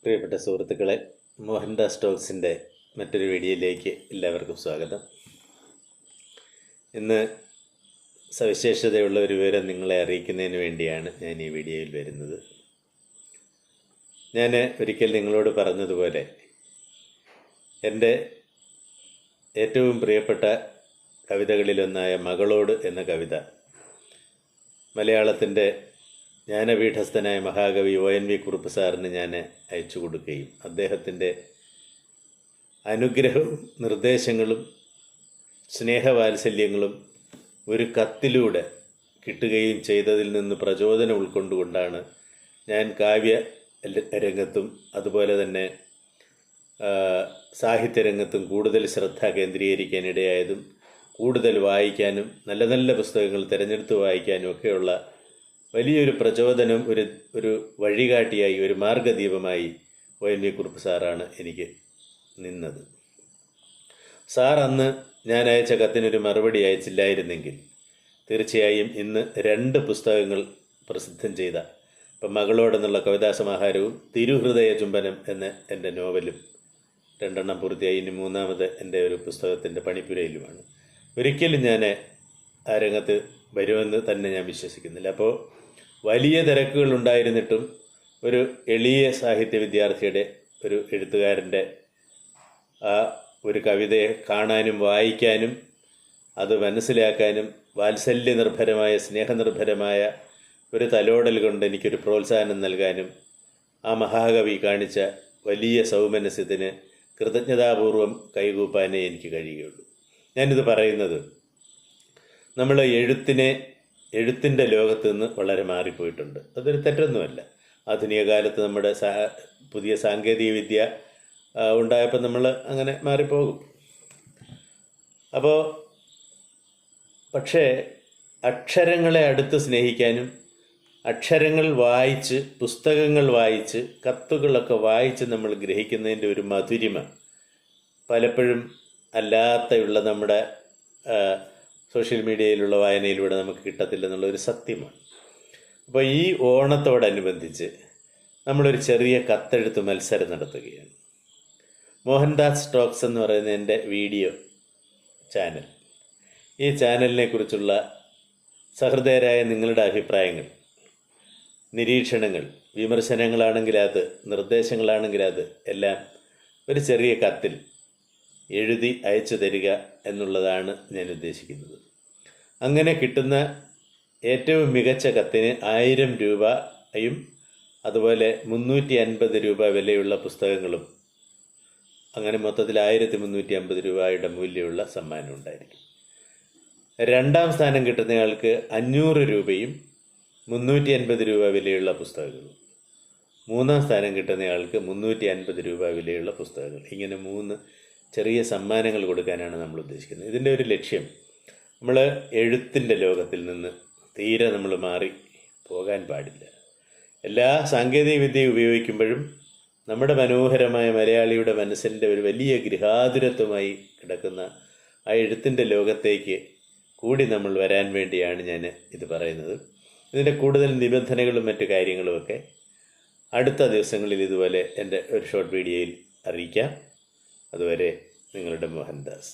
പ്രിയപ്പെട്ട സുഹൃത്തുക്കളെ, മോഹൻദാസ് ടോക്സിൻ്റെ മറ്റൊരു വീഡിയോയിലേക്ക് എല്ലാവർക്കും സ്വാഗതം. ഇന്ന് സവിശേഷതയുള്ള ഒരു വിവരം നിങ്ങളെ അറിയിക്കുന്നതിന് വേണ്ടിയാണ് ഞാൻ ഈ വീഡിയോയിൽ വരുന്നത്. ഞാൻ ഒരിക്കൽ നിങ്ങളോട് പറഞ്ഞതുപോലെ എൻ്റെ ഏറ്റവും പ്രിയപ്പെട്ട കവിതകളിലൊന്നായ മകളോട് എന്ന കവിത മലയാളത്തിൻ്റെ ജ്ഞാനപീഠസ്ഥനായ മഹാകവി ONV കുറുപ്പ് സാറിന് ഞാൻ അയച്ചു കൊടുക്കുകയും അദ്ദേഹത്തിൻ്റെ അനുഗ്രഹവും നിർദ്ദേശങ്ങളും സ്നേഹവാത്സല്യങ്ങളും ഒരു കത്തിലൂടെ കിട്ടുകയും ചെയ്തതിൽ നിന്ന് പ്രചോദനം ഉൾക്കൊണ്ടുകൊണ്ടാണ് ഞാൻ കാവ്യ രംഗത്തും അതുപോലെ തന്നെ സാഹിത്യരംഗത്തും കൂടുതൽ ശ്രദ്ധ കേന്ദ്രീകരിക്കാനിടയായതും കൂടുതൽ വായിക്കാനും നല്ല നല്ല പുസ്തകങ്ങൾ തിരഞ്ഞെടുത്ത് വായിക്കാനും ഒക്കെയുള്ള വലിയൊരു പ്രചോദനം, ഒരു വഴികാട്ടിയായി, ഒരു മാർഗദീപമായി ONV കുറുപ്പ് സാറാണ് എനിക്ക് നിന്നത്. സാർ അന്ന് ഞാൻ അയച്ച കത്തിനൊരു മറുപടി അയച്ചില്ലായിരുന്നെങ്കിൽ തീർച്ചയായും ഇന്ന് 2 പുസ്തകങ്ങൾ പ്രസിദ്ധം ചെയ്ത ഇപ്പം മകളോടെന്നുള്ള കവിതാസമാഹാരവും തിരുഹൃദയ ചുംബനം എന്ന എൻ്റെ നോവലും 2 എണ്ണം പൂർത്തിയായി. ഇനി 3ാമത് എൻ്റെ ഒരു പുസ്തകത്തിൻ്റെ പണിപ്പുരയിലുമാണ്. ഒരിക്കലും ഞാൻ ആ രംഗത്ത് വരുമെന്ന് തന്നെ ഞാൻ വിശ്വസിക്കുന്നില്ല. അപ്പോൾ വലിയ തിരക്കുകൾ ഉണ്ടായിരുന്നിട്ടും ഒരു എളിയ സാഹിത്യ വിദ്യാർത്ഥിയുടെ, ഒരു എഴുത്തുകാരൻ്റെ ആ ഒരു കവിതയെ കാണാനും വായിക്കാനും അത് മനസ്സിലാക്കാനും വാത്സല്യനിർഭരമായ, സ്നേഹനിർഭരമായ ഒരു തലോടൽ കൊണ്ട് എനിക്കൊരു പ്രോത്സാഹനം നൽകാനും ആ മഹാകവി കാണിച്ച വലിയ സൗമനസ്യത്തിന് കൃതജ്ഞതാപൂർവം കൈകൂപ്പാനേ എനിക്ക് കഴിയുകയുള്ളൂ. ഞാനിത് പറയുന്നത് നമ്മൾ എഴുത്തിൻ്റെ ലോകത്ത് നിന്ന് വളരെ മാറിപ്പോയിട്ടുണ്ട്. അതൊരു തെറ്റൊന്നുമല്ല. ആധുനിക കാലത്ത് നമ്മുടെ പുതിയ സാങ്കേതിക വിദ്യ ഉണ്ടായപ്പോൾ നമ്മൾ അങ്ങനെ മാറിപ്പോകും. പക്ഷേ അക്ഷരങ്ങളെ അടുത്ത് സ്നേഹിക്കാനും അക്ഷരങ്ങൾ വായിച്ച്, പുസ്തകങ്ങൾ വായിച്ച്, കത്തുകളൊക്കെ വായിച്ച് നമ്മൾ ഗ്രഹിക്കുന്നതിൻ്റെ ഒരു മധുരിമ പലപ്പോഴും അല്ലാത്തുള്ള നമ്മുടെ സോഷ്യൽ മീഡിയയിലുള്ള വായനയിലൂടെ നമുക്ക് കിട്ടത്തില്ലെന്നുള്ളൊരു സത്യമാണ്. അപ്പോൾ ഈ ഓണത്തോടനുബന്ധിച്ച് നമ്മളൊരു ചെറിയ കത്തെഴുത്ത് മത്സരം നടത്തുകയാണ്. മോഹൻദാസ് ടോക്സ് എന്ന് പറയുന്ന എൻ്റെ വീഡിയോ ചാനൽ, ഈ ചാനലിനെ കുറിച്ചുള്ള സഹൃദയരായ നിങ്ങളുടെ അഭിപ്രായങ്ങൾ, നിരീക്ഷണങ്ങൾ, വിമർശനങ്ങളാണെങ്കിൽ അത്, നിർദ്ദേശങ്ങളാണെങ്കിൽ അത് എല്ലാം ഒരു ചെറിയ കത്തിൽ എഴുതി അയച്ചു തരിക എന്നുള്ളതാണ് ഞാൻ ഉദ്ദേശിക്കുന്നത്. അങ്ങനെ കിട്ടുന്ന ഏറ്റവും മികച്ച കത്തിന് 1000 രൂപയും അതുപോലെ 350 രൂപ വിലയുള്ള പുസ്തകങ്ങളും, അങ്ങനെ മൊത്തത്തിൽ 1350 രൂപയുടെ മൂല്യമുള്ള സമ്മാനം ഉണ്ടായിരിക്കും. 2ാം സ്ഥാനം കിട്ടുന്നയാൾക്ക് 500 രൂപയും 350 രൂപ വിലയുള്ള പുസ്തകങ്ങളും, 3ാം സ്ഥാനം കിട്ടുന്നയാൾക്ക് 350 രൂപ വിലയുള്ള പുസ്തകങ്ങൾ. ഇങ്ങനെ 3 ചെറിയ സമ്മാനങ്ങൾ കൊടുക്കാനാണ് നമ്മൾ ഉദ്ദേശിക്കുന്നത്. ഇതിൻ്റെ ഒരു ലക്ഷ്യം, നമ്മൾ എഴുത്തിൻ്റെ ലോകത്തിൽ നിന്ന് തീരെ നമ്മൾ മാറി പോകാൻ പാടില്ല. എല്ലാ സാങ്കേതിക വിദ്യ ഉപയോഗിക്കുമ്പോഴും നമ്മുടെ മനോഹരമായ മലയാളിയുടെ മനസ്സിൻ്റെ ഒരു വലിയ ഗൃഹാതുരത്വമായി കിടക്കുന്ന ആ എഴുത്തിൻ്റെ ലോകത്തേക്ക് കൂടി നമ്മൾ വരാൻ വേണ്ടിയാണ് ഞാൻ ഇത് പറയുന്നത്. ഇതിൻ്റെ കൂടുതൽ നിബന്ധനകളും മറ്റു കാര്യങ്ങളുമൊക്കെ അടുത്ത ദിവസങ്ങളിൽ ഇതുപോലെ എൻ്റെ ഒരു ഷോർട്ട് വീഡിയോയിൽ അറിയിക്കാം. അതുവരെ നിങ്ങളുടെ മോഹൻദാസ്.